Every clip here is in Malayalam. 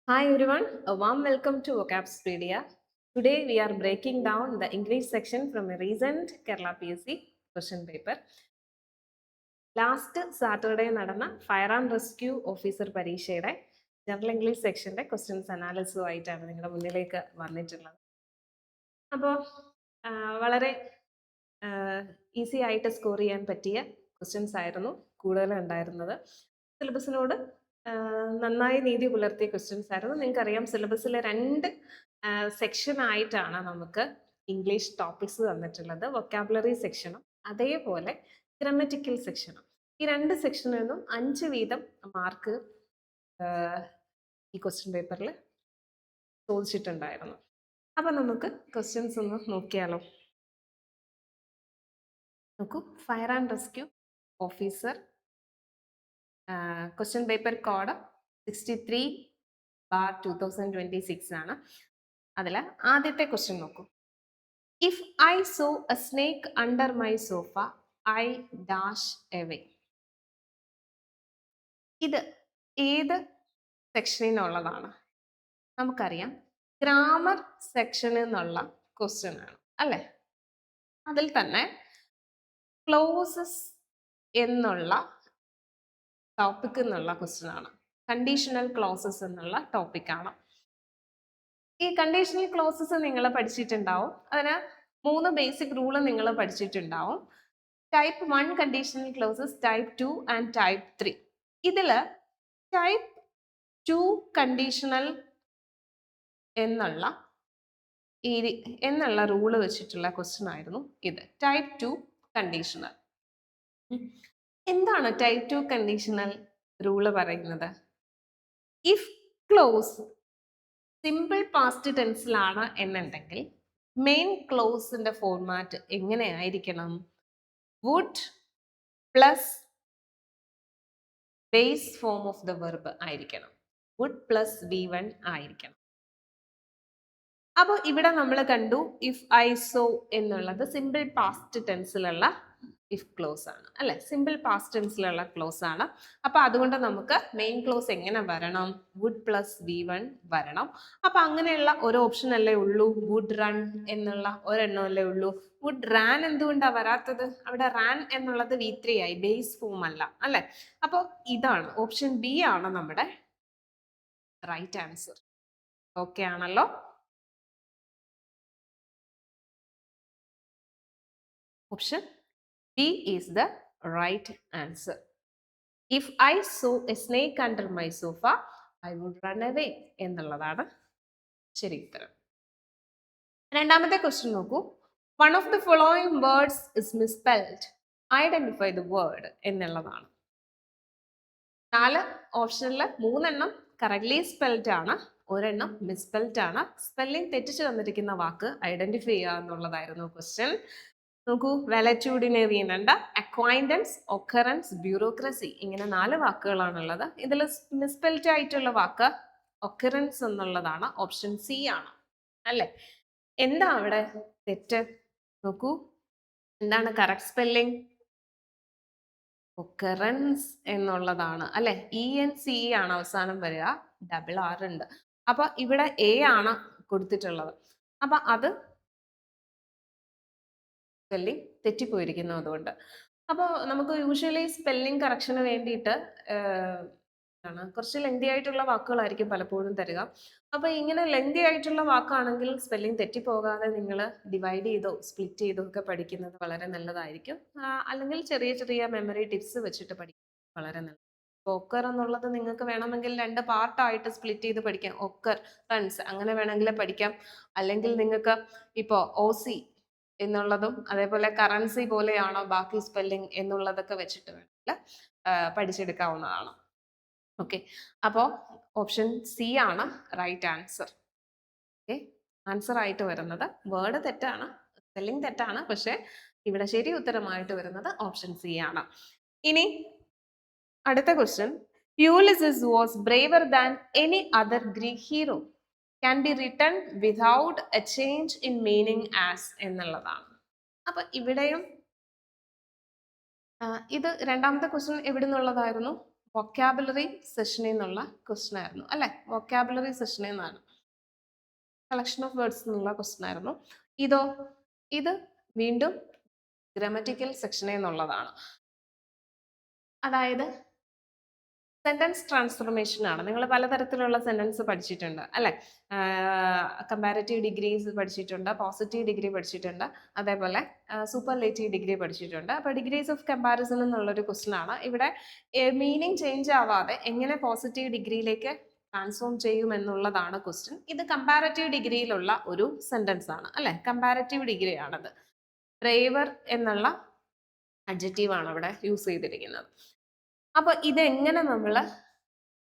Hi everyone, a warm welcome to Vocabspedia. Today we are breaking down the English section from a recent Kerala PSC question paper. Last Saturday നടന്ന ഫയർ ആൻഡ് റെസ്ക്യൂ ഓഫീസർ പരീക്ഷയുടെ ജനറൽ ഇംഗ്ലീഷ് സെക്ഷന്റെ ക്വസ്റ്റ്യൻസ് അനാലിസുമായിട്ടാണ് നിങ്ങളുടെ മുന്നിലേക്ക് വന്നിട്ടുള്ളത്. അപ്പോൾ വളരെ ഈസി ആയിട്ട് സ്കോർ ചെയ്യാൻ പറ്റിയ ക്വസ്റ്റ്യൻസ് ആയിരുന്നു കൂടുതലുണ്ടായിരുന്നത്. സിലബസിനോട് നന്നായി നീതി പുലർത്തിയ ക്വസ്റ്റ്യൻസ് ആയിരുന്നു. നിങ്ങൾക്കറിയാം സിലബസിലെ 2 സെക്ഷൻ ആയിട്ടാണ് നമുക്ക് ഇംഗ്ലീഷ് ടോപ്പിക്സ് തന്നിട്ടുള്ളത്. വൊക്കാബുലറി സെക്ഷനും അതേപോലെ ഗ്രമറ്റിക്കൽ സെക്ഷനും. ഈ 2 സെക്ഷനിൽ നിന്നും 5 വീതം മാർക്ക് ഈ ക്വസ്റ്റ്യൻ പേപ്പറിൽ ചോദിച്ചിട്ടുണ്ടായിരുന്നു. അപ്പൊ നമുക്ക് ക്വസ്റ്റ്യൻസ് ഒന്ന് നോക്കിയാലോ. നോക്കൂ, fire and rescue officer question paper code 63/2026 ആണ്. അതിൽ ആദ്യത്തെ ക്വസ്റ്റ്യൻ നോക്കൂ. If I so A snake under my sofa I dash away. ഇത് ഏത് സെക്ഷനിലുള്ളതാണ്? നമുക്കറിയാം ഗ്രാമർ സെക്ഷനിൽ നിന്നുള്ള ക്വസ്റ്റ്യൻ ആണ് അല്ലേ. അതിൽ തന്നെ ക്ലോസസ് എന്നുള്ള ടോപ്പിക് എന്നുള്ള ക്വസ്റ്റ്യൻ ആണ്. കണ്ടീഷണൽ ക്ലോസസ് എന്നുള്ള ടോപ്പിക്കാണ്. ഈ കണ്ടീഷണൽ ക്ലോസസ് നിങ്ങൾ പഠിച്ചിട്ടുണ്ടാവും. അതിന് 3 ബേസിക് റൂള് നിങ്ങൾ പഠിച്ചിട്ടുണ്ടാവും. Type 1 conditional clauses, type 2 and type 3. ഇതില് ടൈപ്പ് 2 കണ്ടീഷണൽ എന്നുള്ള റൂള് വെച്ചിട്ടുള്ള ക്വസ്റ്റ്യൻ ആയിരുന്നു ഇത്. Type 2 conditional. എന്താണ് ടൈപ്പ് 2 കണ്ടീഷണൽ റൂള് പറയുന്നത്? ഇഫ് ക്ലോസ് സിമ്പിൾ പാസ്റ്റ് ടെൻസിലാണ് എന്നുണ്ടെങ്കിൽ മെയിൻ ക്ലോസിന്റെ ഫോർമാറ്റ് എങ്ങനെയായിരിക്കണം? Would plus base form of the verb ആയിരിക്കണം. വുഡ് പ്ലസ് V1 ആയിരിക്കണം. അപ്പോൾ ഇവിടെ നമ്മൾ കണ്ടു ഇഫ് ഐ സോ എന്നുള്ളത് സിമ്പിൾ പാസ്റ്റ് ടെൻസിലുള്ള ഇഫ് ക്ലോസ് ആണ് അല്ലെ. സിമ്പിൾ പാസ്റ്റ് ടെൻസിലുള്ള ക്ലോസ് ആണ്. അപ്പൊ അതുകൊണ്ട് നമുക്ക് മെയിൻ ക്ലോസ് എങ്ങനെ വരണം? വുഡ് പ്ലസ് V1 വരണം. അപ്പൊ അങ്ങനെയുള്ള ഒരു ഓപ്ഷൻ അല്ലേ ഉള്ളൂ, വുഡ് റൺ എന്നുള്ള ഒരെണ്ണം അല്ലേ ഉള്ളൂ. വുഡ് റാൻ എന്തുകൊണ്ടാ വരാത്തത്? അവിടെ റാൻ എന്നുള്ളത് V3 ആയി, ബേസ് ഫോം അല്ല അല്ലെ. അപ്പോൾ ഇതാണ് ഓപ്ഷൻ ബി ആണ് നമ്മുടെ റൈറ്റ് ആൻസർ. ഓക്കെ ആണല്ലോ. Option B is the right answer. If I saw a snake under my sofa, I would run away എന്നുള്ളതാണ് ശരി ഉത്തരം. രണ്ടാമത്തെ ക്വസ്റ്റ്യൻ നോക്കൂ. One of the following words is misspelled. Identify the word എന്നുള്ളതാണ്. 4 ഓപ്ഷനിൽ 3 എണ്ണം കറക്റ്റ്ലി സ്പെൽഡ് ആണ്, ഒരെണ്ണം മിസ്പെൽഡ് ആണ്. സ്പെല്ലിംഗ് തെറ്റിച്ച് തന്നിരിക്കുന്ന വാക്ക് ഐഡന്റിഫൈ ചെയ്യുക എന്നുള്ളതായിരുന്നു ക്വസ്റ്റ്യൻ. നോക്കൂ, വാലറ്റ്യൂഡിനേറിയൻ ഉണ്ട്, അക്വൈൻറ്റൻസ്, ഒക്കറൻസ്, ബ്യൂറോക്രസി, ഇങ്ങനെ 4 വാക്കുകളാണുള്ളത്. ഇതിൽ മിസ്പെൽഡ് ആയിട്ടുള്ള വാക്ക് ഒക്കറൻസ് എന്നുള്ളതാണ്. ഓപ്ഷൻ സി ആണ് അല്ലേ. എന്താ അവിടെ തെറ്റ്? നോക്കൂ, എന്താണ് കറക്റ്റ് സ്പെല്ലിംഗ്? ഒക്കറൻസ് എന്നുള്ളതാണ് അല്ലെ. ENC ആണ് അവസാനം വരിക, ഡബിൾ ആർ ഉണ്ട്. അപ്പൊ ഇവിടെ എ ആണ് കൊടുത്തിട്ടുള്ളത്. അപ്പൊ അത് സ്പെല്ലിംഗ് തെറ്റിപ്പോയിരിക്കുന്നു അതുകൊണ്ട്. അപ്പോൾ നമുക്ക് യൂഷ്വലി സ്പെല്ലിംഗ് കറക്ഷന് വേണ്ടിയിട്ട് കുറച്ച് ലെങ്തി ആയിട്ടുള്ള വാക്കുകളായിരിക്കും പലപ്പോഴും തരിക. അപ്പോൾ ഇങ്ങനെ ലെങ്തി ആയിട്ടുള്ള വാക്കാണെങ്കിൽ സ്പെല്ലിംഗ് തെറ്റിപ്പോകാതെ നിങ്ങൾ ഡിവൈഡ് ചെയ്തോ സ്പ്ലിറ്റ് ചെയ്തോ ഒക്കെ പഠിക്കുന്നത് വളരെ നല്ലതായിരിക്കും. അല്ലെങ്കിൽ ചെറിയ ചെറിയ മെമ്മറി ടിപ്സ് വെച്ചിട്ട് പഠിക്കുന്നത് വളരെ നല്ലത്. ഒക്കർ എന്നുള്ളത് നിങ്ങൾക്ക് വേണമെങ്കിൽ 2 പാർട്ടായിട്ട് സ്പ്ലിറ്റ് ചെയ്ത് പഠിക്കാം. ഒക്കർ, റൺസ് അങ്ങനെ വേണമെങ്കിൽ പഠിക്കാം. അല്ലെങ്കിൽ നിങ്ങൾക്ക് ഇപ്പോൾ OC എന്നുള്ളതും അതേപോലെ കറൻസി പോലെയാണോ ബാക്കി സ്പെല്ലിംഗ് എന്നുള്ളതൊക്കെ വെച്ചിട്ട് വേണമെങ്കിൽ പഠിച്ചെടുക്കാവുന്നതാണ്. ഓക്കെ, അപ്പോൾ ഓപ്ഷൻ സി ആണ് റൈറ്റ് ആൻസർ. ഓക്കെ, ആൻസർ ആയിട്ട് വരുന്നത് വേർഡ് തെറ്റാണ്, സ്പെല്ലിംഗ് തെറ്റാണ്, പക്ഷെ ഇവിടെ ശരി ഉത്തരമായിട്ട് വരുന്നത് ഓപ്ഷൻ സി ആണ്. ഇനി അടുത്ത question. Ulysses was braver than any other Greek hero. Can be written without a change in meaning as എന്നുള്ളതാണ്. അപ്പൊ ഇവിടെയും ഇത് രണ്ടാമത്തെ ക്വസ്റ്റ്യൻ എവിടെ നിന്നുള്ളതായിരുന്നു? വൊക്കാബുലറി സെഷനിൽ നിന്നുള്ള ക്വസ്റ്റൻ ആയിരുന്നു അല്ലെ. വൊക്കാബുലറി സെഷനിൽ നിന്നാണ്, കളക്ഷൻ ഓഫ് വേർഡ്സ് എന്നുള്ള ക്വസ്റ്റൻ ആയിരുന്നു. ഇതോ, ഇത് വീണ്ടും ഗ്രാമറ്റിക്കൽ സെക്ഷനിൽ നിന്നുള്ളതാണ്. അതായത് സെന്റൻസ് ട്രാൻസ്ഫോർമേഷൻ ആണ്. നിങ്ങൾ പലതരത്തിലുള്ള സെന്റൻസ് പഠിച്ചിട്ടുണ്ട് അല്ലെ. കമ്പാരറ്റീവ് ഡിഗ്രീസ് പഠിച്ചിട്ടുണ്ട്, പോസിറ്റീവ് ഡിഗ്രി പഠിച്ചിട്ടുണ്ട്, അതേപോലെ സൂപ്പർലേറ്റീവ് ഡിഗ്രി പഠിച്ചിട്ടുണ്ട്. അപ്പോൾ ഡിഗ്രീസ് ഓഫ് കമ്പാരിസൺ എന്നുള്ളൊരു ക്വസ്റ്റൻ ആണ്. ഇവിടെ മീനിങ് ചേഞ്ച് ആവാതെ എങ്ങനെ പോസിറ്റീവ് ഡിഗ്രിയിലേക്ക് ട്രാൻസ്ഫോം ചെയ്യും എന്നുള്ളതാണ് ക്വസ്റ്റ്യൻ. ഇത് കമ്പാരറ്റീവ് ഡിഗ്രിയിലുള്ള ഒരു സെന്റൻസ് ആണ് അല്ലെ. കമ്പാരറ്റീവ് ഡിഗ്രി ആണത്. ബ്രേവർ എന്നുള്ള അഡ്ജക്റ്റീവ് ആണ് അവിടെ യൂസ് ചെയ്തിരിക്കുന്നത്. അപ്പൊ ഇതെങ്ങനെ നമ്മൾ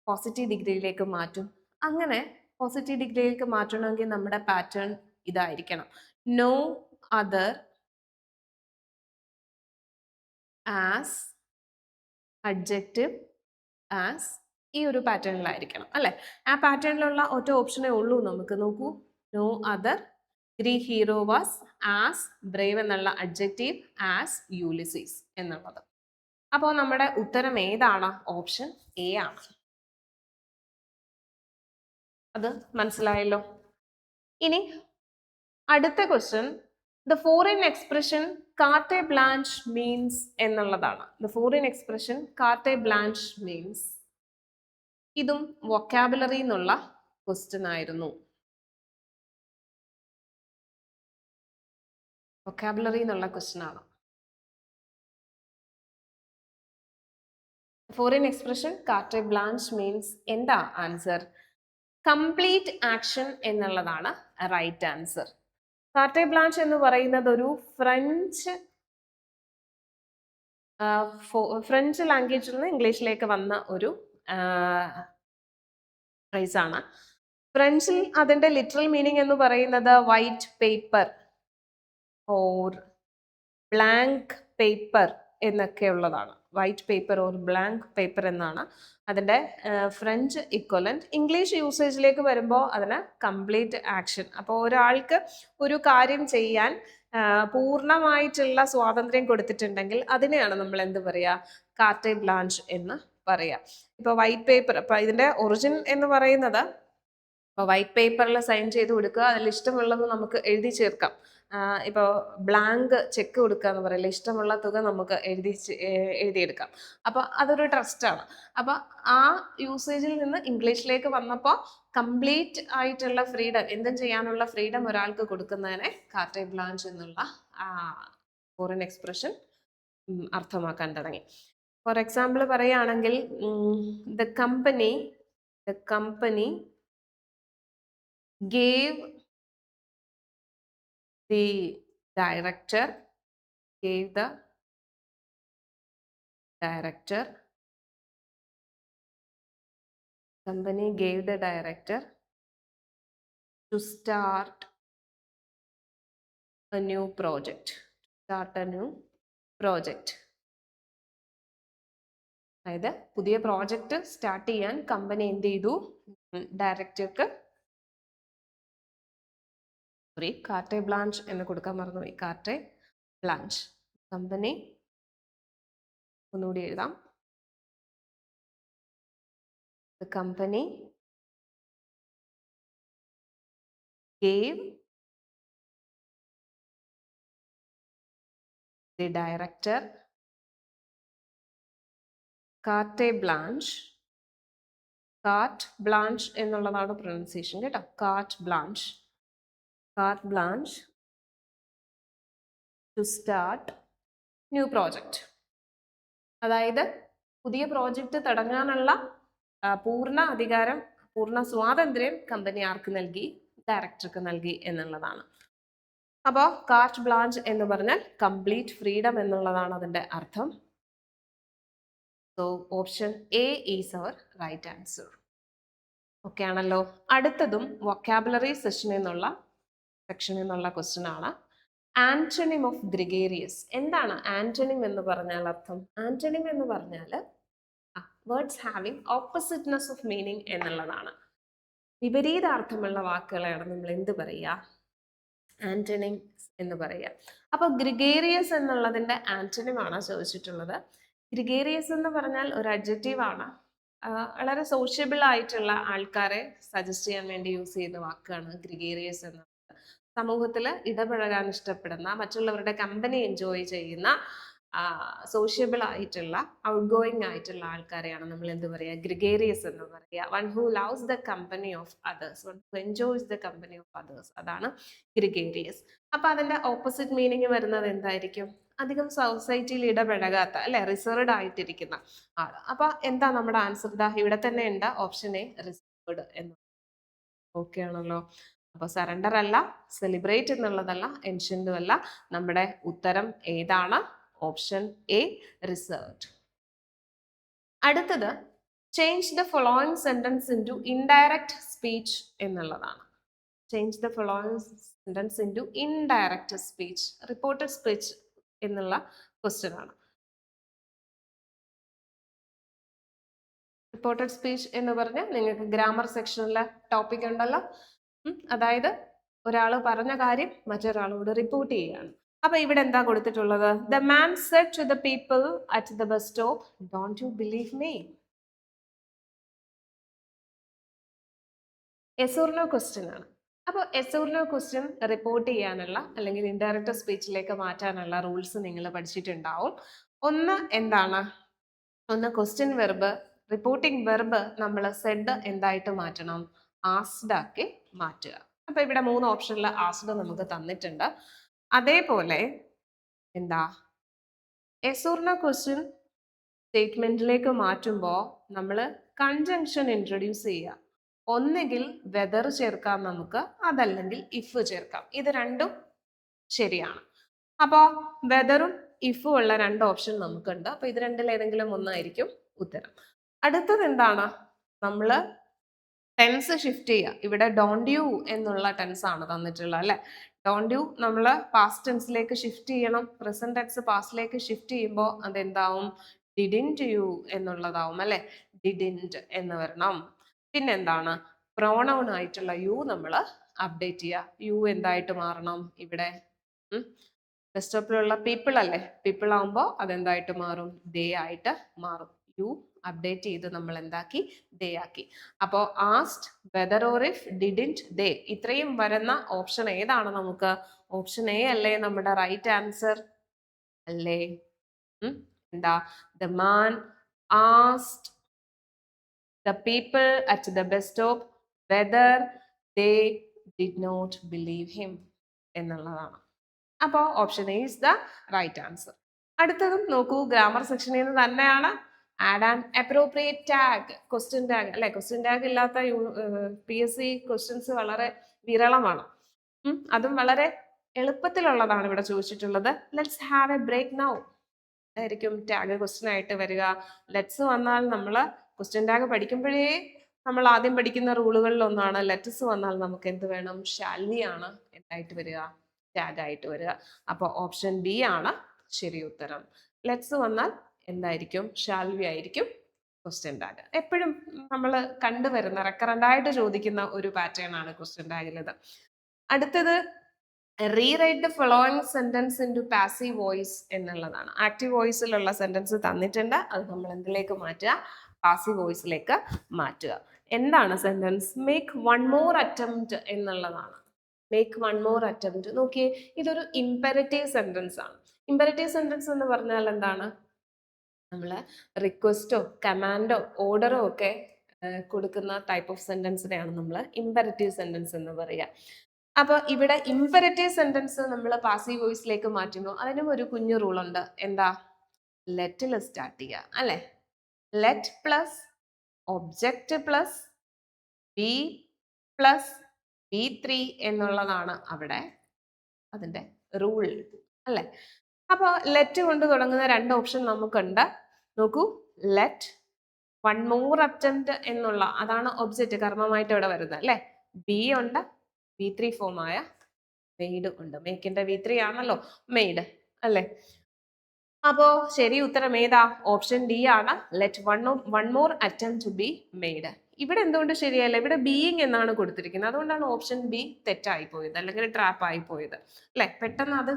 പോസിറ്റീവ് ഡിഗ്രിയിലേക്ക് മാറ്റും? അങ്ങനെ പോസിറ്റീവ് ഡിഗ്രിയിലേക്ക് മാറ്റണമെങ്കിൽ നമ്മുടെ പാറ്റേൺ ഇതായിരിക്കണം. No other as adjective as, ഈ ഒരു പാറ്റേണിലായിരിക്കണം അല്ലെ. ആ പാറ്റേണിലുള്ള ഒറ്റ ഓപ്ഷനേ ഉള്ളൂ നമുക്ക്. നോക്കൂ, no other, Greek hero was, as, brave എന്നുള്ള അഡ്ജക്റ്റീവ്, ആസ് യൂലിസീസ് എന്നുള്ളത്. അപ്പോൾ നമ്മുടെ ഉത്തരം ഏതാണ്? ഓപ്ഷൻ എ ആണ്. അത് മനസ്സിലായല്ലോ. ഇനി അടുത്ത question, the foreign expression carte blanche means എന്നുള്ളതാണ്. The foreign expression carte blanche means, ഇതും വൊക്കാബുലറി എന്നുള്ള ക്വസ്റ്റ്യൻ ആയിരുന്നു. വൊക്കാബുലറി എന്നുള്ള ക്വസ്റ്റ്യൻ ആണ്. Foreign expression carte blanche means എന്താ ആൻസർ? കംപ്ലീറ്റ് ആക്ഷൻ എന്നുള്ളതാണ് റൈറ്റ് ആൻസർ. കാർട്ടെ ബ്ലാഞ്ച് എന്ന് പറയുന്നത് ഒരു ഫ്രഞ്ച് ലാംഗ്വേജിൽ നിന്ന് ഇംഗ്ലീഷിലേക്ക് വന്ന ഒരു ഫ്രേസ് ആണ്. ഫ്രഞ്ചിൽ അതിന്റെ ലിറ്ററൽ മീനിങ് എന്ന് പറയുന്നത് white paper or blank paper എന്നൊക്കെ ഉള്ളതാണ്. White paper or blank paper എന്നാണ് അതിൻ്റെ ഫ്രഞ്ച് ഇക്വലന്റ്. ഇംഗ്ലീഷ് യൂസേജിലേക്ക് വരുമ്പോൾ അതിന് കംപ്ലീറ്റ് ആക്ഷൻ. അപ്പോൾ ഒരാൾക്ക് ഒരു കാര്യം ചെയ്യാൻ പൂർണ്ണമായിട്ടുള്ള സ്വാതന്ത്ര്യം കൊടുത്തിട്ടുണ്ടെങ്കിൽ അതിനെയാണ് നമ്മൾ എന്ത് പറയുക? കാർട്ടെ ബ്ലാഞ്ച് എന്ന് പറയുക. ഇപ്പോൾ വൈറ്റ് പേപ്പർ, അപ്പോൾ ഇതിൻ്റെ ഒറിജിൻ എന്ന് പറയുന്നത്, ഇപ്പോൾ വൈറ്റ് പേപ്പറിൽ സൈൻ ചെയ്ത് കൊടുക്കുക, അതിൽ ഇഷ്ടമുള്ളത് നമുക്ക് എഴുതി ചേർക്കാം. ഇപ്പോൾ ബ്ലാങ്ക് ചെക്ക് കൊടുക്കുക എന്ന് പറയില്ല, ഇഷ്ടമുള്ള തുക നമുക്ക് എഴുതിയെടുക്കാം. അപ്പോൾ അതൊരു ട്രസ്റ്റാണ്. അപ്പോൾ ആ യൂസേജിൽ നിന്ന് ഇംഗ്ലീഷിലേക്ക് വന്നപ്പോൾ കംപ്ലീറ്റ് ആയിട്ടുള്ള ഫ്രീഡം, എന്തും ചെയ്യാനുള്ള ഫ്രീഡം ഒരാൾക്ക് കൊടുക്കുന്നതിനെ കാർട്ടെ ബ്ലാഞ്ച് എന്നുള്ള ഫോറിൻ എക്സ്പ്രഷൻ അർത്ഥമാക്കാൻ തുടങ്ങി. ഫോർ എക്സാമ്പിൾ പറയുകയാണെങ്കിൽ, the company gave the director to start a new project. അതായത് പുതിയ പ്രോജക്റ്റ് സ്റ്റാർട്ട് ചെയ്യാൻ കമ്പനി എന്ത് ചെയ്തു? ഡയറക്ടർക്ക് കാർട്ടെ ബ്ലാഞ്ച് എന്ന് കൊടുക്കാൻ മറന്നുപോയി. Carte blanch. കമ്പനി, ഒന്നുകൂടി എഴുതാം. The company gave the director carte blanche. Carte blanche എന്നുള്ളതാണ് പ്രൊനൗൺസിയേഷൻ കേട്ടോ. Carte blanche to start new project. അതായത് പുതിയ പ്രോജക്റ്റ് തുടങ്ങാനുള്ള പൂർണ്ണ അധികാരം, പൂർണ്ണ സ്വാതന്ത്ര്യം കമ്പനി ആർക്ക് നൽകി? ഡയറക്ടർക്ക് നൽകി എന്നുള്ളതാണ്. അപ്പോൾ കാർട്ട് ബ്ലാഞ്ച് എന്ന് പറഞ്ഞാൽ കംപ്ലീറ്റ് ഫ്രീഡം എന്നുള്ളതാണ് അതിൻ്റെ അർത്ഥം. So option A is our right answer. Okay ആണല്ലോ. അടുത്തതും വൊക്കാബുലറി സെക്ഷനിൽ നിന്നുള്ള ക്വസ്റ്റ്യൻ ആണ്. Antonym of Gregorios. എന്താണ് ആന്റണിം എന്ന് പറഞ്ഞാൽ അർത്ഥം? ആന്റണിം എന്ന് പറഞ്ഞാൽ വേർഡ്സ് ഹാവിങ് ഓപ്പോസിറ്റ്നെസ് ഓഫ് മീനിങ് എന്നുള്ളതാണ്. വിപരീതാർത്ഥമുള്ള വാക്കുകളെയാണ് നമ്മൾ എന്ത് പറയുക? ആന്റണിം എന്ന് പറയുക. അപ്പോൾ ഗ്രിഗേറിയസ് എന്നുള്ളതിൻ്റെ ആന്റണിം ആണ് ചോദിച്ചിട്ടുള്ളത്. ഗ്രിഗേറിയസ് എന്ന് പറഞ്ഞാൽ ഒരു അഡ്ജക്റ്റീവ് ആണ്. വളരെ സോഷ്യബിൾ ആയിട്ടുള്ള ആൾക്കാരെ സജസ്റ്റ് ചെയ്യാൻ വേണ്ടി യൂസ് ചെയ്യുന്ന വാക്കാണ് ഗ്രിഗേറിയസ് എന്നത്. സമൂഹത്തിൽ ഇടപഴകാൻ ഇഷ്ടപ്പെടുന്ന, മറ്റുള്ളവരുടെ കമ്പനി എൻജോയ് ചെയ്യുന്ന, സോഷ്യബിൾ ആയിട്ടുള്ള, ഔട്ട് ഗോയിങ് ആയിട്ടുള്ള ആൾക്കാരെയാണ് നമ്മൾ എന്ത് പറയുക, ഗ്രിഗേറിയസ് എന്ന് പറയുക. One who loves the company of others, one who enjoys the company of others, അതാണ് ഗ്രിഗേറിയസ്. അപ്പൊ അതിന്റെ ഓപ്പോസിറ്റ് മീനിങ് വരുന്നത് എന്തായിരിക്കും? അധികം സൊസൈറ്റിയിൽ ഇടപഴകാത്ത, അല്ലെ, റിസർവ്ഡ് ആയിട്ടിരിക്കുന്ന ആള്. അപ്പൊ എന്താ നമ്മുടെ ആൻസർ? ഇതാ ഇവിടെ തന്നെ ഉണ്ട്, ഓപ്ഷൻ എ, റിസർവ്ഡ് എന്ന്. ഓക്കെ ആണല്ലോ. അപ്പൊ സറണ്ടർ അല്ല, സെലിബ്രേറ്റ് എന്നുള്ളതല്ല, എൻഷ്യന്റും അല്ല. നമ്മുടെ ഉത്തരം ഏതാണ്? Option A, reserved. അടുത്തത് change the following sentence into indirect speech എന്നുള്ളതാണ്. Change the following sentence into indirect speech, reported speech എന്നുള്ള ക്വസ്റ്റ്യൻ ആണ്. റിപ്പോർട്ടഡ് സ്പീച്ച് എന്ന് പറഞ്ഞാൽ നിങ്ങൾക്ക് ഗ്രാമർ സെക്ഷനിലെ ടോപ്പിക് ഉണ്ടല്ലോ. അതായത് ഒരാൾ പറഞ്ഞ കാര്യം മറ്റൊരാളോട് റിപ്പോർട്ട് ചെയ്യുകയാണ്. അപ്പൊ ഇവിടെ എന്താ കൊടുത്തിട്ടുള്ളത്? The man said to the people at the bus stop, don't you believe me. Yes or no question ആണ്. അപ്പോൾ yes or no question report ചെയ്യാനുള്ള അല്ലെങ്കിൽ ഇൻഡയറക്റ്റ് സ്പീച്ചിലേക്ക് മാറ്റാനുള്ള റൂൾസ് നിങ്ങൾ പഠിച്ചിട്ടുണ്ടാവും. ഒന്ന് എന്താണ്? ഒന്ന് ക്വസ്റ്റ്യൻ വെർബ്, റിപ്പോർട്ടിംഗ് വെർബ് നമ്മൾ സെഡ് എന്തായിട്ട് മാറ്റണം? ആസ്ഡ് ആക്കി മാറ്റുക. അപ്പൊ ഇവിടെ 3 ഓപ്ഷനിൽ ആസ്ഡ് നമുക്ക് തന്നിട്ടുണ്ട്. അതേപോലെ എന്താ, യെസ് ഓർ നോ ക്വസ്റ്റ്യൻ സ്റ്റേറ്റ്മെന്റിലേക്ക് മാറ്റുമ്പോൾ നമ്മൾ കൺജങ്ഷൻ ഇൻട്രൊഡ്യൂസ് ചെയ്യുക. ഒന്നുകിൽ വെദർ ചേർക്കാം നമുക്ക്, അതല്ലെങ്കിൽ ഇഫ് ചേർക്കാം. ഇത് രണ്ടും ശരിയാണ്. അപ്പോൾ വെദറും ഇഫും ഉള്ള 2 ഓപ്ഷൻ നമുക്കുണ്ട്. അപ്പൊ ഇത് രണ്ടിൽ ഏതെങ്കിലും ഒന്നായിരിക്കും ഉത്തരം. അടുത്തത് എന്താണ്? നമ്മൾ ടെൻസ് ഷിഫ്റ്റ് ചെയ്യുക. ഇവിടെ ഡോണ്ട് യു എന്നുള്ള ടെൻസ് ആണ് തന്നിട്ടുള്ളത്, അല്ലെ? ഡോണ്ട് യു നമ്മൾ പാസ്റ്റ് ടെൻസിലേക്ക് ഷിഫ്റ്റ് ചെയ്യണം. പ്രസന്റ് ടെൻസ് പാസ്റ്റിലേക്ക് ഷിഫ്റ്റ് ചെയ്യുമ്പോൾ അതെന്താവും? ഡിഡിൻറ്റ് യു എന്നുള്ളതാവും, അല്ലെ? ഡിഡിൻറ്റ് എന്ന് വരണം. പിന്നെന്താണ്? പ്രോണൗൺ ആയിട്ടുള്ള യു നമ്മൾ അപ്ഡേറ്റ് ചെയ്യുക. യു എന്തായിട്ട് മാറണം? ഇവിടെ ബസ് സ്റ്റോപ്പിലുള്ള പീപ്പിൾ അല്ലേ, പീപ്പിൾ ആവുമ്പോൾ അതെന്തായിട്ട് മാറും? ദേ ആയിട്ട് മാറും. യു അപ്ഡേറ്റ് ചെയ്ത് നമ്മൾ എന്താക്കി? ദേ ആക്കി. അപ്പോൾ asked, whether or if, didn't, they, ഇത്രയും വരുന്ന ഓപ്ഷൻ ഏതാണ് നമുക്ക്? ഓപ്ഷൻ എ അല്ലേ നമ്മുടെ റൈറ്റ് ആൻസർ? അല്ലേ? എന്താ? The man asked the people at the bus stop whether they did not believe him എന്നുള്ളതാണ്. അപ്പോൾ option A is the right answer. അടുത്തതും നോക്കൂ, ഗ്രാമർ സെക്ഷനിൽ നിന്ന് തന്നെയാണ്. Add an appropriate tag, question tag, അല്ലെ? ക്വസ്റ്റ്യൻ ടാഗ് ഇല്ലാത്ത PSC ക്വസ്റ്റ്യൻസ് വളരെ വിരളമാണ്. അതും വളരെ എളുപ്പത്തിലുള്ളതാണ് ഇവിടെ ചോദിച്ചിട്ടുള്ളത്. Let's have a break now ആയിരിക്കും ടാഗ് ക്വസ്റ്റ്യൻ ആയിട്ട് വരിക. ലെറ്റ്സ് വന്നാൽ നമ്മൾ ക്വസ്റ്റ്യൻ ടാഗ് പഠിക്കുമ്പോഴേ നമ്മൾ ആദ്യം പഠിക്കുന്ന റൂളുകളിൽ ഒന്നാണ്, ലെറ്റസ് വന്നാൽ നമുക്ക് എന്ത് വേണം? ഷാൽവി ആണ് എന്തായിട്ട് വരിക? ടാഗ് ആയിട്ട് വരിക. അപ്പോൾ ഓപ്ഷൻ ബി ആണ് ശരി ഉത്തരം. ലെറ്റ്സ് വന്നാൽ എന്തായിരിക്കും? ഷാൽവി ആയിരിക്കും ക്വസ്റ്റ്യൻ ടാഗ്. എപ്പോഴും നമ്മൾ കണ്ടുവരുന്ന റെക്കറന്റ് ആയിട്ട് ചോദിക്കുന്ന ഒരു പാറ്റേൺ ആണ് ക്വസ്റ്റ്യൻ ടാഗിലത്. അടുത്തത് rewrite the following sentence into passive voice എന്നുള്ളതാണ്. ആക്റ്റീവ് വോയിസിലുള്ള സെന്റൻസ് തന്നിട്ടുണ്ട്, അത് നമ്മൾ എന്തിലേക്ക് മാറ്റുക? പാസീവ് വോയിസിലേക്ക് മാറ്റുക. എന്താണ് sentence? Make one more attempt എന്നുള്ളതാണ്. Make one more attempt. നോക്കിയേ, ഇതൊരു ഇമ്പെറേറ്റീവ് സെന്റൻസ് ആണ്. ഇമ്പെറേറ്റീവ് സെന്റൻസ് എന്ന് പറഞ്ഞാൽ എന്താണ്? നമ്മൾ റിക്വസ്റ്റോ കമാൻഡോ ഓർഡറോ ഒക്കെ കൊടുക്കുന്ന ടൈപ്പ് ഓഫ് സെന്റൻസിനെയാണ് നമ്മൾ ഇമ്പെറേറ്റീവ് സെന്റൻസ് എന്ന് പറയുക. അപ്പൊ ഇവിടെ ഇമ്പെറേറ്റീവ് സെന്റൻസ് നമ്മൾ പാസീവ് വോയിസിലേക്ക് മാറ്റുമ്പോൾ അതിനും ഒരു കുഞ്ഞു റൂൾ ഉണ്ട്. എന്താ? ലെറ്റിൽ സ്റ്റാർട്ട് ചെയ്യുക, അല്ലെ? Let plus object plus B plus B3 എന്നുള്ളതാണ് അവിടെ അതിന്റെ റൂൾ, അല്ലെ? അപ്പോൾ ലെറ്റ് കൊണ്ട് തുടങ്ങുന്ന 2 ഓപ്ഷൻ നമുക്കുണ്ട്. നോക്കൂ, ലെറ്റ് വൺ മോർ അറ്റംപ്റ്റ് എന്നുള്ള അതാണ് ഒബ്ജക്റ്റ് കർമ്മമായിട്ട് ഇവിടെ വരുന്നത്, അല്ലെ? ബി ഉണ്ട്, B3 ഫോമായ മെയ്ഡ് ഉണ്ട്. മേക്കിന്റെ V3 ആണല്ലോ മെയ്ഡ്, അല്ലെ? അപ്പോ ശരി ഉത്തരം ഏതാ? ഓപ്ഷൻ ഡി ആണ്. Let one more attempt to be made. ഇവിടെ എന്തുകൊണ്ട് ശരിയല്ല? ഇവിടെ ബീയിങ് എന്നാണ് കൊടുത്തിരിക്കുന്നത്. അതുകൊണ്ടാണ് ഓപ്ഷൻ ബി തെറ്റായി പോയത്, അല്ലെങ്കിൽ ട്രാപ്പ് ആയി പോയത്, അല്ലെ? പെട്ടെന്ന് അത്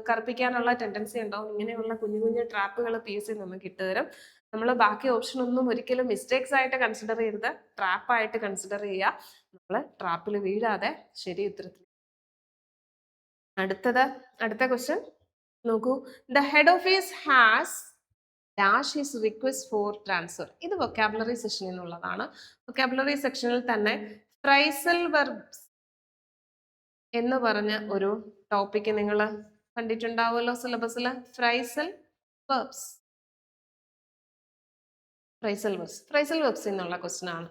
കറുപ്പിക്കാനുള്ള ടെൻഡൻസി ഉണ്ടാവും. ഇങ്ങനെയുള്ള കുഞ്ഞു കുഞ്ഞു ട്രാപ്പുകൾ PSC നമുക്ക് ഇട്ടുതരും. നമ്മൾ ബാക്കി ഓപ്ഷൻ ഒന്നും ഒരിക്കലും മിസ്റ്റേക്സ് ആയിട്ട് കൺസിഡർ ചെയ്യരുത്, ട്രാപ്പായിട്ട് കൺസിഡർ ചെയ്യുക. നമ്മൾ ട്രാപ്പിൽ വീഴാതെ ശരി ഉത്തരത്തിൽ. അടുത്ത ക്വസ്റ്റ്യൻ നോക്കൂ. The head office has dash his request for transfer. ഇത് വൊക്കാബുലറി സെക്ഷനിൽ നിന്നുള്ളതാണ്. വൊക്കാബുലറി സെക്ഷനിൽ തന്നെ ഫ്രൈസൽ വെർബ്സ് എന്ന് പറഞ്ഞ ഒരു ടോപ്പിക്ക് നിങ്ങൾ കണ്ടിട്ടുണ്ടാവുമല്ലോ സിലബസിൽ. ഫ്രൈസൽ വെർബ്സ് എന്നുള്ള ക്വസ്റ്റ്യൻ ആണ്.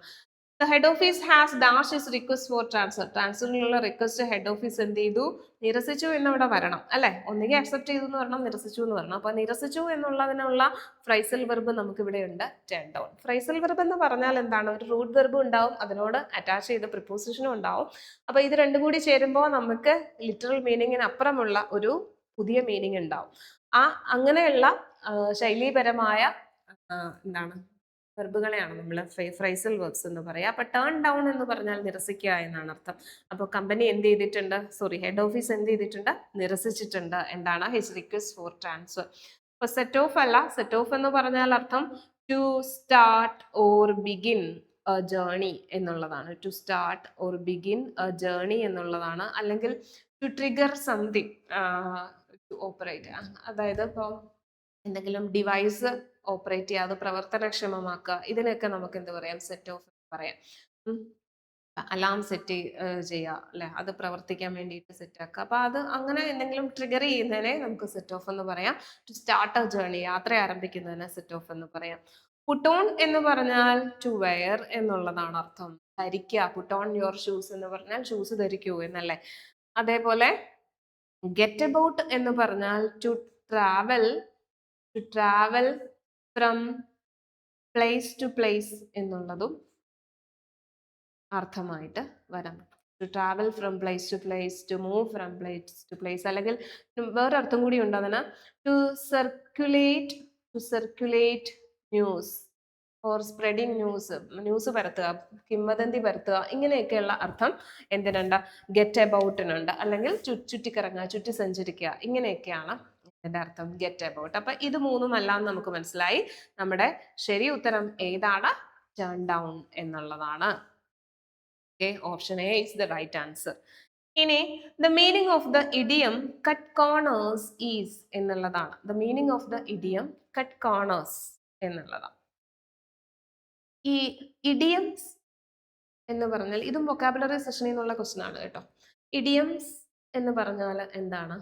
The head office has dash his request for transfer. ട്രാൻസ്ഫറിനുള്ള റിക്വസ്റ്റ് ഹെഡ് ഓഫീസ് എന്ത് ചെയ്തു? നിരസിച്ചു എന്നിവിടെ വരണം അല്ലെ. ഒന്നുകിൽ അക്സെപ്റ്റ് ചെയ്തു എന്ന് പറയണം, നിരസിച്ചു എന്ന് പറയണം. അപ്പൊ നിരസിച്ചു എന്നുള്ളതിനുള്ള ഫ്രൈസൽ വെർബ് നമുക്ക് ഇവിടെ ഉണ്ട്, ടേൺ ഡൗൺ. ഫ്രൈസൽ വെർബ് എന്ന് പറഞ്ഞാൽ എന്താണ്? ഒരു റൂട്ട് വെർബ് ഉണ്ടാവും, അതിനോട് അറ്റാച്ച് ചെയ്ത് പ്രിപ്പോസിഷനും ഉണ്ടാവും. അപ്പൊ ഇത് രണ്ടും കൂടി ചേരുമ്പോൾ നമുക്ക് ലിറ്ററൽ മീനിങ്ങിന് അപ്പുറമുള്ള ഒരു പുതിയ മീനിങ് ഉണ്ടാവും. അങ്ങനെയുള്ള ശൈലീപരമായ എന്താണ് വെർബുകളെയാണ് നമ്മൾ ഫ്രൈസൽ വെർബ്സ് എന്ന് പറയുക. അപ്പൊ ടേൺ ഡൗൺ എന്ന് പറഞ്ഞാൽ നിരസിക്കുക എന്നാണ് അർത്ഥം. അപ്പോൾ കമ്പനി എന്ത് ചെയ്തിട്ടുണ്ട്? ഹെഡ് ഓഫീസ് എന്ത് ചെയ്തിട്ടുണ്ട്? നിരസിച്ചിട്ടുണ്ട്. എന്താണ്? His request for transfer. അപ്പൊ സെറ്റ് ഓഫ് അല്ല. സെറ്റ് ഓഫ് എന്ന് പറഞ്ഞാൽ അർത്ഥം to start or begin a journey എന്നുള്ളതാണ്. To start or begin a journey എന്നുള്ളതാണ്. അല്ലെങ്കിൽ to trigger something to operate. അതായത് ഇപ്പോൾ എന്തെങ്കിലും ഡിവൈസ് ഓപ്പറേറ്റ് ചെയ്യുക, അത് പ്രവർത്തനക്ഷമമാക്കുക, ഇതിനൊക്കെ നമുക്ക് എന്ത് പറയാം? സെറ്റ് ഓഫ് പറയാം. അലാം സെറ്റ് ചെയ്യുക അല്ലെ, അത് പ്രവർത്തിക്കാൻ വേണ്ടിയിട്ട് സെറ്റ് ആക്കുക. അപ്പൊ അത് അങ്ങനെ എന്തെങ്കിലും ട്രിഗർ ചെയ്യുന്നതിനെ നമുക്ക് സെറ്റ് ഓഫ് എന്ന് പറയാം. ടു സ്റ്റാർട്ട് എ ജേർണി, യാത്ര ആരംഭിക്കുന്നതിനെ സെറ്റ് ഓഫ് എന്ന് പറയാം. പുട്ട് ഓൺ എന്ന് പറഞ്ഞാൽ ടു വെയർ എന്നുള്ളതാണ് അർത്ഥം. ധരിക്കുക. പുട്ട് ഓൺ യുവർ ഷൂസ് എന്ന് പറഞ്ഞാൽ ഷൂസ് ധരിക്കൂ എന്നല്ലേ. അതേപോലെ ഗെറ്റ് അബൌട്ട് എന്ന് പറഞ്ഞാൽ to travel from place to place എന്നുള്ളതും അർത്ഥമായിട്ട് വരാം. To travel from place to place, to move from place to place. അല്ലെങ്കിൽ വേറൊരർത്ഥം കൂടി ഉണ്ട് അതിന്. To circulate news or spreading news പരത്തുക, കിംവദന്തി പരത്തുക, ഇങ്ങനെയൊക്കെയുള്ള അർത്ഥം എന്തിനുണ്ട്? ഗെറ്റ് അബൌട്ടിനുണ്ട്. അല്ലെങ്കിൽ ചുറ്റിക്കറങ്ങുക, ചുറ്റി സഞ്ചരിക്കുക, ഇങ്ങനെയൊക്കെയാണ് ഇതിന്റെ അർത്ഥം ഗെറ്റ് അബൌട്ട്. അപ്പൊ ഇത് മൂന്നും അല്ലാന്ന് നമുക്ക് മനസ്സിലായി. നമ്മുടെ ശരി ഉത്തരം ഏതാണ്? ടേൺ ഡൗൺ എന്നുള്ളതാണ്. Okay, option A is the right answer. ഇനി the meaning of the idiom cut corners is എന്നുള്ളതാണ്. The meaning of the idiom cut corners എന്നുള്ളതാണ്. ഈ ഇഡിയംസ് എന്ന് പറഞ്ഞാൽ ഇതും വൊക്കാബുലറി സെഷനിൽ നിന്നുള്ള ക്വസ്റ്റ്യൻ ആണ് കേട്ടോ. ഇഡിയംസ് എന്ന് പറഞ്ഞാൽ എന്താണ്?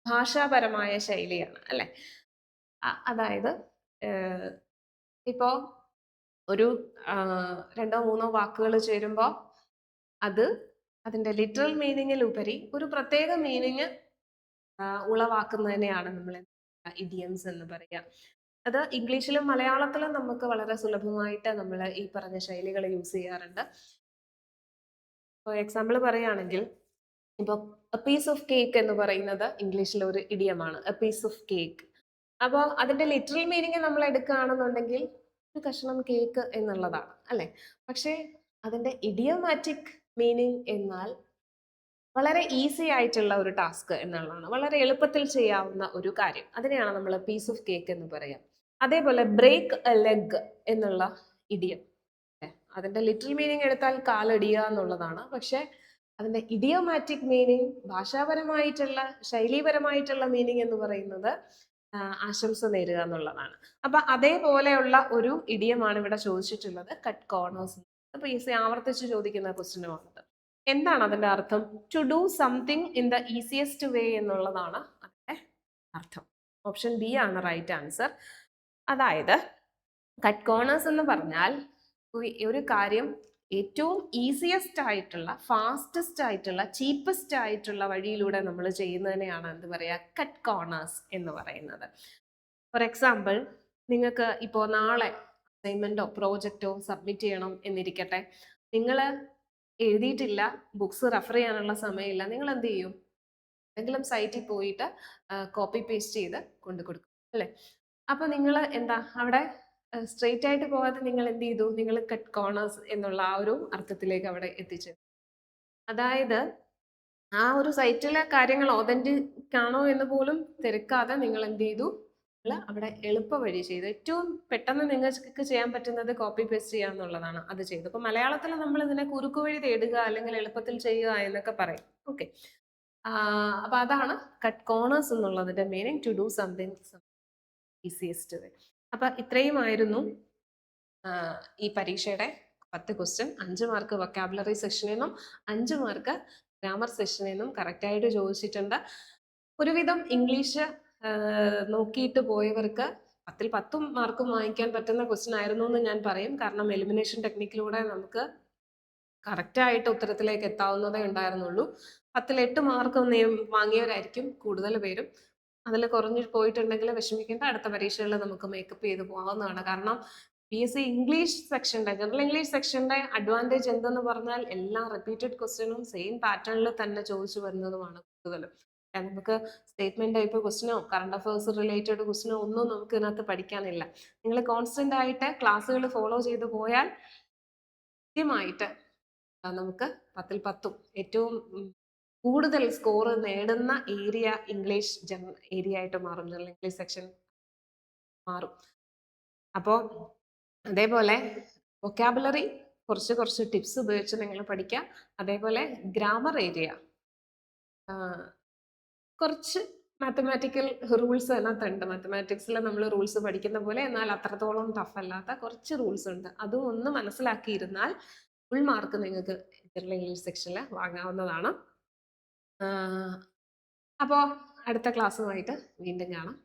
ഭാഷാപരമായ ശൈലിയാണ് അല്ലെ. അതായത് ഇപ്പോ ഒരു 2-3 വാക്കുകൾ ചേരുമ്പോൾ അത് അതിന്റെ ലിറ്ററൽ മീനിങ്ങിൽ ഉപരി ഒരു പ്രത്യേക മീനിങ് ഉളവാക്കുന്നതിനെയാണ് നമ്മൾ ഇഡിയംസ് എന്ന് പറയുക. അത് ഇംഗ്ലീഷിലും മലയാളത്തിലും നമുക്ക് വളരെ സുലഭമായിട്ട് നമ്മൾ ഈ പറഞ്ഞ ശൈലികൾ യൂസ് ചെയ്യാറുണ്ട്. ഫോർ എക്സാമ്പിൾ പറയുകയാണെങ്കിൽ ഇപ്പോൾ എ പീസ് ഓഫ് കേക്ക് എന്ന് പറയുന്നത് ഇംഗ്ലീഷിലെ ഒരു ഇഡിയമാണ്, എ പീസ് ഓഫ് കേക്ക്. അപ്പോൾ അതിന്റെ ലിറ്ററൽ മീനിങ് നമ്മൾ എടുക്കുകയാണെന്നുണ്ടെങ്കിൽ ഒരു കഷ്ണം കേക്ക് എന്നുള്ളതാണ് അല്ലെ. പക്ഷേ അതിന്റെ ഇഡിയോമാറ്റിക് മീനിങ് എന്നാൽ വളരെ ഈസി ആയിട്ടുള്ള ഒരു ടാസ്ക് എന്നുള്ളതാണ്, വളരെ എളുപ്പത്തിൽ ചെയ്യാവുന്ന ഒരു കാര്യം. അതിനെയാണ് നമ്മൾ പീസ് ഓഫ് കേക്ക് എന്ന് പറയാം. അതേപോലെ ബ്രേക്ക് എ ലെഗ് എന്നുള്ള ഇഡിയം, അതിന്റെ ലിറ്ററൽ മീനിങ് എടുത്താൽ കാലടിയ എന്നുള്ളതാണ്. പക്ഷെ അതിന്റെ ഇഡിയോമാറ്റിക് മീനിങ്, ഭാഷാപരമായിട്ടുള്ള ശൈലീപരമായിട്ടുള്ള മീനിങ് എന്ന് പറയുന്നത് ആശംസ നേരുക എന്നുള്ളതാണ്. അപ്പൊ അതേപോലെയുള്ള ഒരു ഇഡിയമാണ് ഇവിടെ ചോദിച്ചിട്ടുള്ളത്, കട്ട് കോർണേഴ്സ്. അപ്പൊ ഈസി ആവർത്തിച്ച് ചോദിക്കുന്ന ക്വസ്റ്റ്യനുമാണത്. എന്താണ് അതിന്റെ അർത്ഥം? To do something in the easiest way എന്നുള്ളതാണ് അതിന്റെ അർത്ഥം. ഓപ്ഷൻ ബി ആണ് റൈറ്റ് ആൻസർ. അതായത് കട്ട് കോർണേഴ്സ് എന്ന് പറഞ്ഞാൽ ഒരു കാര്യം ഏറ്റവും ഈസിയസ്റ്റ് ആയിട്ടുള്ള, ഫാസ്റ്റസ്റ്റ് ആയിട്ടുള്ള, ചീപ്പസ്റ്റ് ആയിട്ടുള്ള വഴിയിലൂടെ നമ്മൾ ചെയ്യുന്നതിനെയാണ് എന്ത് പറയുക? കട്ട് കോർണേഴ്സ് എന്ന് പറയുന്നത്. ഫോർ എക്സാമ്പിൾ, നിങ്ങൾക്ക് ഇപ്പോൾ നാളെ അസൈൻമെന്റോ പ്രോജക്റ്റോ സബ്മിറ്റ് ചെയ്യണം എന്നിരിക്കട്ടെ. നിങ്ങൾ എഴുതിയിട്ടില്ല, ബുക്സ് റെഫർ ചെയ്യാനുള്ള സമയമില്ല, നിങ്ങൾ എന്ത് ചെയ്യും? എന്തെങ്കിലും സൈറ്റിൽ പോയിട്ട് കോപ്പി പേസ്റ്റ് ചെയ്ത് കൊണ്ടു കൊടുക്കും അല്ലേ. അപ്പൊ നിങ്ങൾ എന്താ അവിടെ സ്ട്രെയിറ്റ് ആയിട്ട് പോകാതെ നിങ്ങൾ എന്ത് ചെയ്തു? നിങ്ങൾ കട്ട് കോർണേഴ്സ് എന്നുള്ള ആ ഒരു അർത്ഥത്തിലേക്ക് അവിടെ എത്തിച്ചു. അതായത് ആ ഒരു സൈറ്റിലെ കാര്യങ്ങൾ ഓതന്റിക് ആണോ എന്ന് പോലും തിരക്കാതെ നിങ്ങൾ എന്ത് ചെയ്തു? അവിടെ എളുപ്പ വഴി ചെയ്തു. ഏറ്റവും പെട്ടെന്ന് നിങ്ങൾക്ക് ചെയ്യാൻ പറ്റുന്നത് കോപ്പി പേസ്റ്റ് ചെയ്യുക എന്നുള്ളതാണ്. അത് ചെയ്തു. അപ്പൊ മലയാളത്തിൽ നമ്മൾ ഇതിനെ കുറുക്കു വഴി തേടുക അല്ലെങ്കിൽ എളുപ്പത്തിൽ ചെയ്യുക എന്നൊക്കെ പറയും. ഓക്കെ. അപ്പൊ അതാണ് കട്ട് കോർണേഴ്സ് എന്നുള്ളതിന്റെ meaning, to do something easiest way. അപ്പൊ ഇത്രയുമായിരുന്നു ഈ പരീക്ഷയുടെ 10 ക്വസ്റ്റ്യൻ. 5 മാർക്ക് വൊക്കാബുലറി സെക്ഷനിൽ നിന്നും 5 മാർക്ക് ഗ്രാമർ സെക്ഷനിൽ നിന്നും കറക്റ്റായിട്ട് ചോദിച്ചിട്ടുണ്ട്. ഒരുവിധം ഇംഗ്ലീഷ് നോക്കിയിട്ട് പോയവർക്ക് 10ൽ 10 മാർക്കും വാങ്ങിക്കാൻ പറ്റുന്ന ക്വസ്റ്റ്യൻ ആയിരുന്നു എന്ന് ഞാൻ പറയും. കാരണം എലിമിനേഷൻ ടെക്നിക്കിലൂടെ നമുക്ക് കറക്റ്റായിട്ട് ഉത്തരത്തിലേക്ക് എത്താവുന്നതേ ഉണ്ടായിരുന്നുള്ളൂ. 10ൽ 8 മാർക്ക് വാങ്ങിയവരായിരിക്കും കൂടുതൽ പേരും. അതിൽ കുറഞ്ഞു പോയിട്ടുണ്ടെങ്കിൽ വിഷമിക്കേണ്ട, അടുത്ത പരീക്ഷകളിൽ നമുക്ക് മേക്കപ്പ് ചെയ്ത് പോകാവുന്നതാണ്. കാരണം PSC ഇംഗ്ലീഷ് സെക്ഷന്റെ, ജനറൽ ഇംഗ്ലീഷ് സെക്ഷന്റെ അഡ്വാൻറ്റേജ് എന്തെന്ന് പറഞ്ഞാൽ എല്ലാ റിപ്പീറ്റഡ് ക്വസ്റ്റ്യനും സെയിം പാറ്റേണിൽ തന്നെ ചോദിച്ചു വരുന്നതുമാണ് കൂടുതലും. നമുക്ക് സ്റ്റേറ്റ്മെന്റ് ടൈപ്പ് ക്വസ്റ്റ്യനോ കറണ്ട് അഫയേഴ്സ് റിലേറ്റഡ് ക്വസ്റ്റ്യനോ ഒന്നും നമുക്ക് ഇതിനകത്ത് പഠിക്കാനില്ല. നിങ്ങൾ കോൺസ്റ്റന്റ് ആയിട്ട് ക്ലാസ്സുകൾ ഫോളോ ചെയ്ത് പോയാൽ കൃത്യമായിട്ട് നമുക്ക് 10ൽ 10 ഏറ്റവും കൂടുതൽ സ്കോർ നേടുന്ന ഏരിയ ഇംഗ്ലീഷ് ഏരിയ ആയിട്ട് മാറും, ജനറൽ ഇംഗ്ലീഷ് സെക്ഷൻ മാറും. അപ്പോൾ അതേപോലെ വൊക്കാബുലറി കുറച്ച് ടിപ്സ് ഉപയോഗിച്ച് നിങ്ങൾ പഠിക്കുക. അതേപോലെ ഗ്രാമർ ഏരിയ കുറച്ച് മാത്തമാറ്റിക്കൽ റൂൾസ് അതിനകത്തുണ്ട്. മാത്തമാറ്റിക്സിൽ നമ്മൾ റൂൾസ് പഠിക്കുന്ന പോലെ, എന്നാൽ അത്രത്തോളം ടഫ് അല്ലാത്ത കുറച്ച് റൂൾസ് ഉണ്ട്. അതും ഒന്ന് മനസ്സിലാക്കിയിരുന്നാൽ ഫുൾ മാർക്ക് നിങ്ങൾക്ക് ജനറൽ ഇംഗ്ലീഷ് സെക്ഷനിൽ വാങ്ങാവുന്നതാണ്. അപ്പോൾ അടുത്ത ക്ലാസ്സുമായിട്ട് വീണ്ടും കാണാം.